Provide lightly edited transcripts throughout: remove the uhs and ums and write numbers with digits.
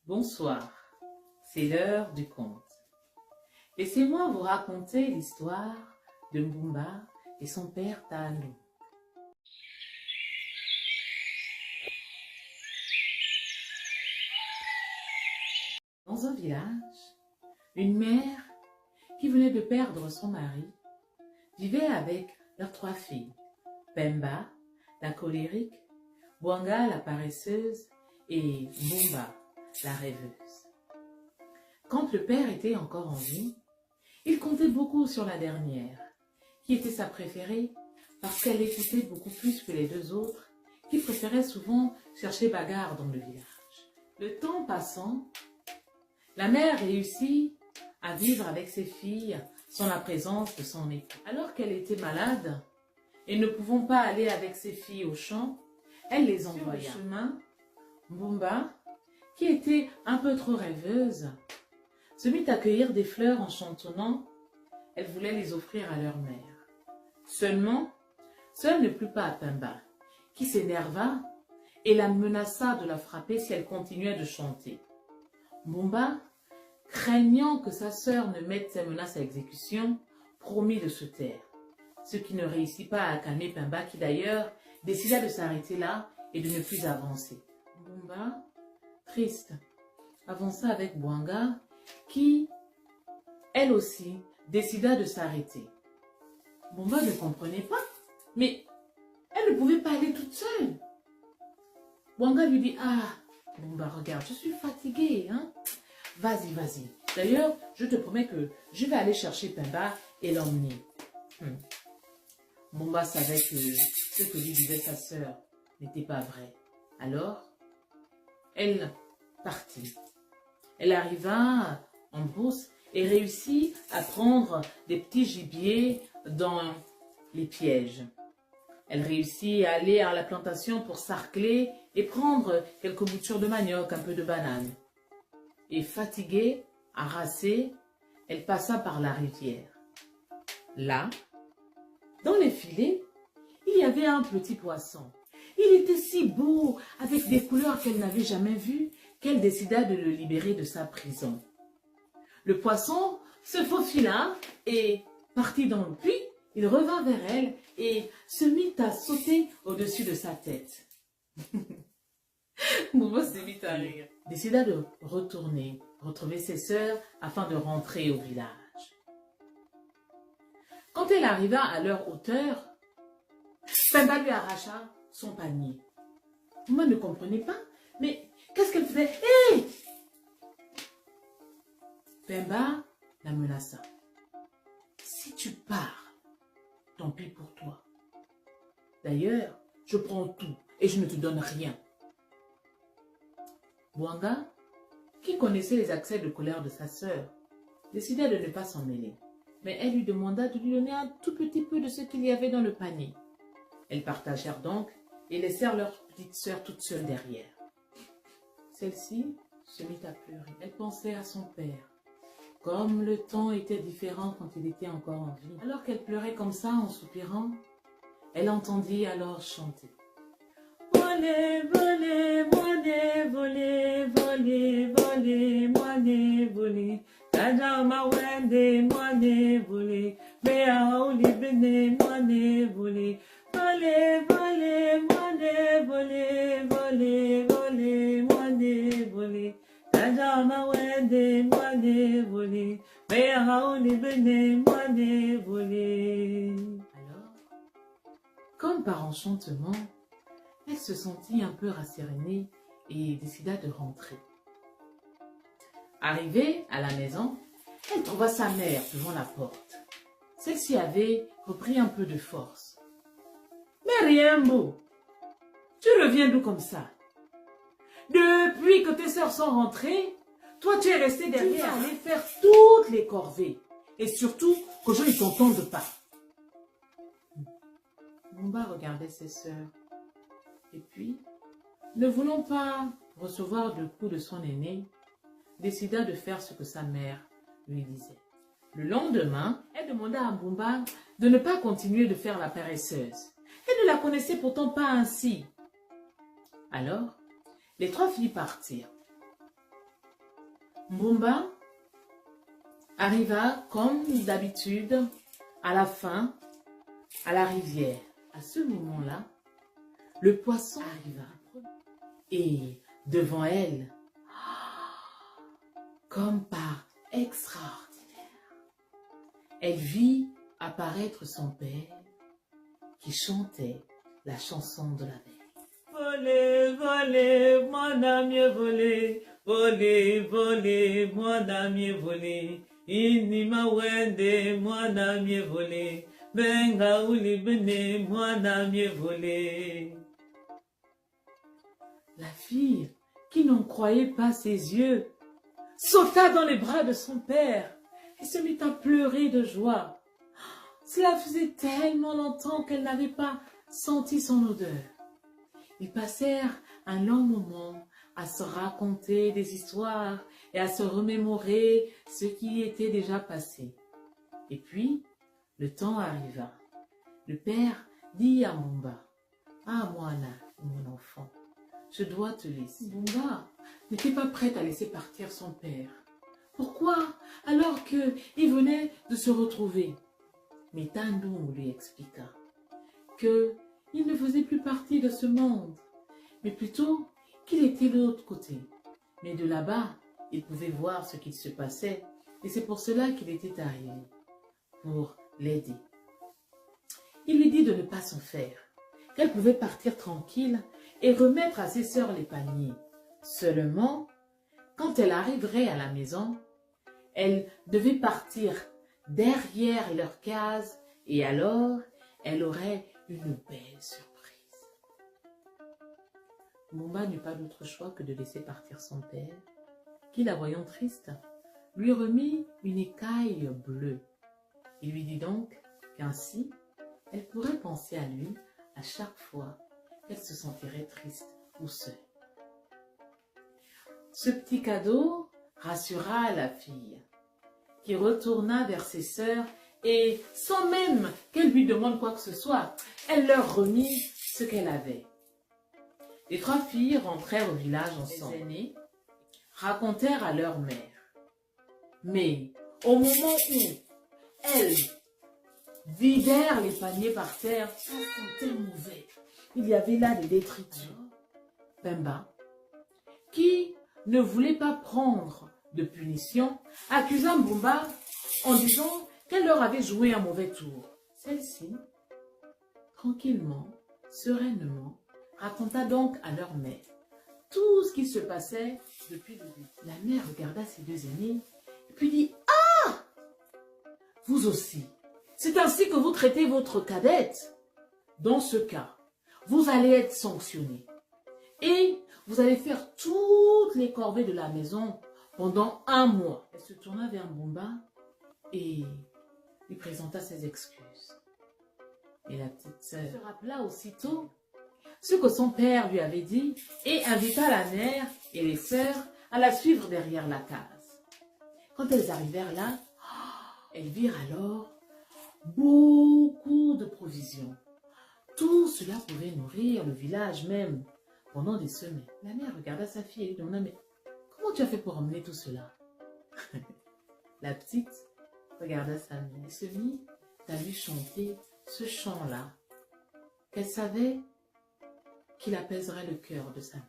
Bonsoir, c'est l'heure du conte. Laissez-moi vous raconter l'histoire de Mbumba et son père Talou. Dans un village, une mère qui venait de perdre son mari vivait avec leurs 3 filles, Pemba, la colérique, Bwanga, la paresseuse, et Mbumba, la rêveuse. Quand le père était encore en vie, il comptait beaucoup sur la dernière, qui était sa préférée parce qu'elle l'écoutait beaucoup plus que les 2 autres, qui préféraient souvent chercher bagarre dans le village. Le temps passant, la mère réussit à vivre avec ses filles sans la présence de son époux. Alors qu'elle était malade et ne pouvant pas aller avec ses filles au champ, elle les envoya. Sur le chemin, Mbumba, qui était un peu trop rêveuse, se mit à cueillir des fleurs en chantonnant. Elle voulait les offrir à leur mère. Seulement, cela ne plut pas à Pemba, qui s'énerva et la menaça de la frapper si elle continuait de chanter. Mbumba, craignant que sa sœur ne mette ses menaces à exécution, promit de se taire, ce qui ne réussit pas à calmer Pemba, qui d'ailleurs décida de s'arrêter là et de ne plus avancer. Mbumba, triste, avança avec Bwanga, qui, elle aussi, décida de s'arrêter. Mbumba ne comprenait pas, mais elle ne pouvait pas aller toute seule. Bwanga lui dit: « Ah, Mbumba, regarde, je suis fatiguée, hein? Vas-y, vas-y. D'ailleurs, je te promets que je vais aller chercher Pemba et l'emmener. » Mbumba savait que ce que lui disait sa sœur n'était pas vrai. Alors, elle partit. Elle arriva en brousse et réussit à prendre des petits gibiers dans les pièges. Elle réussit à aller à la plantation pour sarcler et prendre quelques boutures de manioc, un peu de banane. Et fatiguée, harassée, elle passa par la rivière. Là, dans les filets, il y avait un petit poisson. Il était si beau, avec des couleurs qu'elle n'avait jamais vues, qu'elle décida de le libérer de sa prison. Le poisson se faufila et partit dans le puits. Il revint vers elle et se mit à sauter au-dessus de sa tête. Mbumba se mit à rire. Décida de retourner, retrouver ses sœurs afin de rentrer au village. Quand elle arriva à leur hauteur, Pemba lui arracha son panier. Mbumba ne comprenait pas, mais qu'est-ce qu'elle faisait? Hé! Pemba la menaça. Si tu pars, tant pis pour toi. D'ailleurs, je prends tout et je ne te donne rien. Bwanga, qui connaissait les accès de colère de sa sœur, décida de ne pas s'en mêler. Mais elle lui demanda de lui donner un tout petit peu de ce qu'il y avait dans le panier. Elles partagèrent donc et laissèrent leur petite sœur toute seule derrière. Celle-ci se mit à pleurer. Elle pensait à son père. Comme le temps était différent quand il était encore en vie. Alors qu'elle pleurait comme ça en soupirant, elle entendit alors chanter. Volez, volez, volez, volez, volez, volez, volez, volez. Tajama wende, volez, volez. Bea oli bene, volez, volez. Volez, volez, volez, volez, volez, volez, volez, volez. Tajama wende, volez, volez. Bea oli bene, volez, volez. Alors, comme par enchantement, elle se sentit un peu rassérénée et décida de rentrer. Arrivée à la maison, elle trouva sa mère devant la porte. Celle-ci avait repris un peu de force. « Mais rien beau, tu reviens d'où comme ça? Depuis que tes sœurs sont rentrées, toi tu es resté derrière à aller faire toutes les corvées. Et surtout que je ne t'entende pas. » Mbumba regardait ses sœurs. Et puis, ne voulant pas recevoir de coups de son aîné, décida de faire ce que sa mère lui disait. Le lendemain, elle demanda à Mbumba de ne pas continuer de faire la paresseuse. Elle ne la connaissait pourtant pas ainsi. Alors, les 3 filles partirent. Mbumba arriva comme d'habitude à la fin à la rivière. À ce moment-là, le poisson arriva et devant elle, comme par extraordinaire, elle vit apparaître son père qui chantait la chanson de la veille. Volez, volez, mon ami volé, volez, volez, mon ami volé, inima wende, mon ami volé, benga uli bene, mon ami volé. La fille, qui n'en croyait pas ses yeux, sauta dans les bras de son père et se mit à pleurer de joie. Cela faisait tellement longtemps qu'elle n'avait pas senti son odeur. Ils passèrent un long moment à se raconter des histoires et à se remémorer ce qui était déjà passé. Et puis, le temps arriva. Le père dit à Mbumba, « Ah, Moana, mon enfant, je dois te laisser. » Mbumba n'était pas prête à laisser partir son père. Pourquoi, alors qu'il venait de se retrouver? Mais Tandou lui expliqua qu'il ne faisait plus partie de ce monde, mais plutôt qu'il était de l'autre côté. Mais de là-bas, il pouvait voir ce qu'il se passait, et c'est pour cela qu'il était arrivé, pour l'aider. Il lui dit de ne pas s'en faire, qu'elle pouvait partir tranquille et remettre à ses sœurs les paniers. Seulement, quand elle arriverait à la maison, elle devait partir derrière leur case et alors elle aurait une belle surprise. Mbumba n'eut pas d'autre choix que de laisser partir son père, qui, la voyant triste, lui remit une écaille bleue. Il lui dit donc qu'ainsi, elle pourrait penser à lui à chaque fois qu'elle se sentirait triste ou seule. Ce petit cadeau rassura la fille, qui retourna vers ses sœurs et, sans même qu'elle lui demande quoi que ce soit, elle leur remit ce qu'elle avait. Les trois filles rentrèrent au village ensemble. Les aînées racontèrent à leur mère. Mais au moment où elles vidèrent les paniers par terre, ça sentait mauvais. Il y avait là des détritus. Pemba, qui ne voulait pas prendre de punition, accusa Mbumba en disant qu'elle leur avait joué un mauvais tour. Celle-ci, tranquillement, sereinement, raconta donc à leur mère tout ce qui se passait depuis le début. La mère regarda ses deux aînés et puis dit « Ah! Vous aussi, c'est ainsi que vous traitez votre cadette. Dans ce cas, vous allez être sanctionnés. Et vous allez faire toutes les corvées de la maison pendant 1 mois. » Elle se tourna vers Mbumba et lui présenta ses excuses. Et la petite sœur se rappela aussitôt ce que son père lui avait dit et invita la mère et les sœurs à la suivre derrière la case. Quand elles arrivèrent là, elles virent alors beaucoup de provisions. Tout cela pouvait nourrir le village même pendant des semaines. La mère regarda sa fille et lui demanda « Mais comment tu as fait pour emmener tout cela ?» La petite regarda sa mère et se mit à lui chanter ce chant-là qu'elle savait qu'il apaiserait le cœur de sa mère.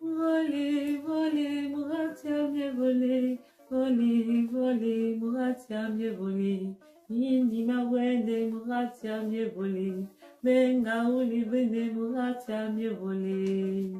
Volez, volez, mouratia mieux volé, volez, volez, mouratia mieux volé, inima wende, mouratia mieux volé, benga uli bene, mouratia mieux volé.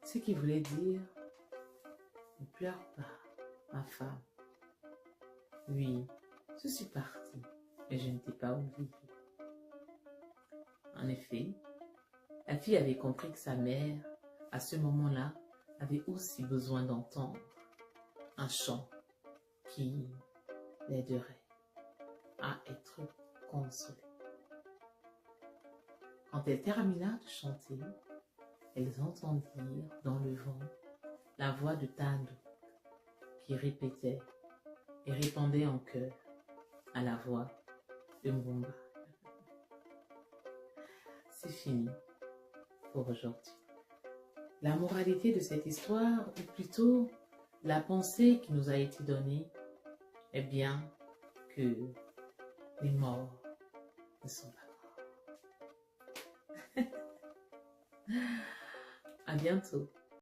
Ce qui voulait dire « Ne pleure pas, ma femme. Oui, je suis partie, mais je ne t'ai pas oublié. » En effet, la fille avait compris que sa mère, à ce moment-là, avait aussi besoin d'entendre un chant qui l'aiderait à être consolée. Quand elle termina de chanter, elles entendirent dans le vent la voix de Tandou qui répétait et répondait en chœur à la voix de Mbumba. C'est fini pour aujourd'hui. La moralité de cette histoire, ou plutôt la pensée qui nous a été donnée, est bien que les morts ne sont pas morts. À bientôt.